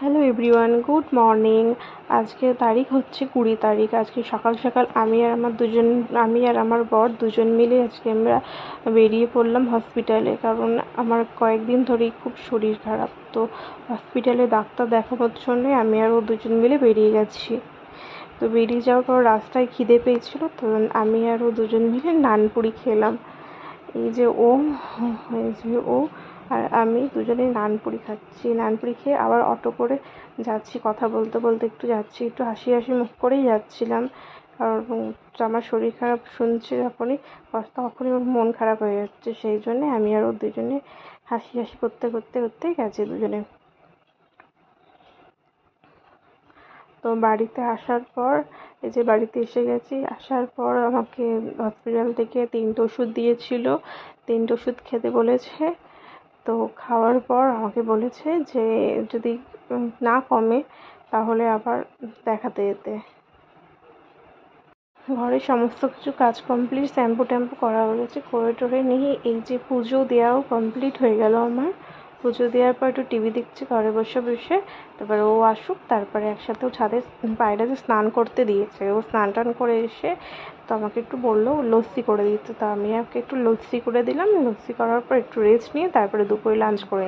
Hello everyone, good morning. আজকে তারিখ হচ্ছে 20 তারিখ। আজকে সকাল সকাল আমি আর আমার বর দুজন মিলে আজকে আমরা বেরিয়ে পড়লাম হসপিটালে, কারণ আমার কয়েকদিন ধরেই খুব শরীর খারাপ। তো হসপিটালে ডাক্তার দেখানোর জন্যে আমি আর ও দুজন মিলে বেরিয়ে গেছি। তো বেরিয়ে যাওয়ার পর রাস্তায় খিদে পেয়েছিল, তো আমি আর ও দুজন মিলে নানপুরি খেলাম। এই যে ও আর আমি দুজনে নানপুরি খাচ্ছি। নানপুরি খেয়ে আবার অটো করে যাচ্ছি, কথা বলতে বলতে একটু যাচ্ছি, একটু হাসি হাসি মুখ করেই যাচ্ছিলাম। কারণ আমার শরীর খারাপ শুনছে তখনই ওর মন খারাপ হয়ে যাচ্ছে, সেই জন্যে আমি আর ও দুজনে হাসি হাসি করতে করতে করতে গেছি দুজনে। তো বাড়িতে আসার পর এই যে বাড়িতে এসে গেছি, আসার পর আমাকে হসপিটাল থেকে 3টে ওষুধ দিয়েছিল। 3টে ওষুধ খেতে বলেছে। তো খাওয়ার পর আমাকে বলেছে যে যদি না কমে তাহলে আবার দেখাতে যেতে। ঘরে সমস্ত কিছু কাজ কমপ্লিট, শ্যাম্পু ট্যাম্পু করা হয়েছে, করে টোরে নিয়ে এই যে পুজো দেওয়াও কমপ্লিট হয়ে গেল আমার। পুজো দেওয়ার পর একটু টিভি দেখছি ঘরে বসে বসে। তারপরে ও আসুক, তারপরে একসাথেও ছাদে বাইরে স্নান করতে দিয়েছে। ও স্নান টান করে এসে তো আমাকে একটু বললো লস্যি করে দিতে, তো আমি ওকে একটু লস্যি করে দিলাম। লস্যি করার পর একটু রেস্ট নিয়ে তারপরে দুপুরে লাঞ্চ করে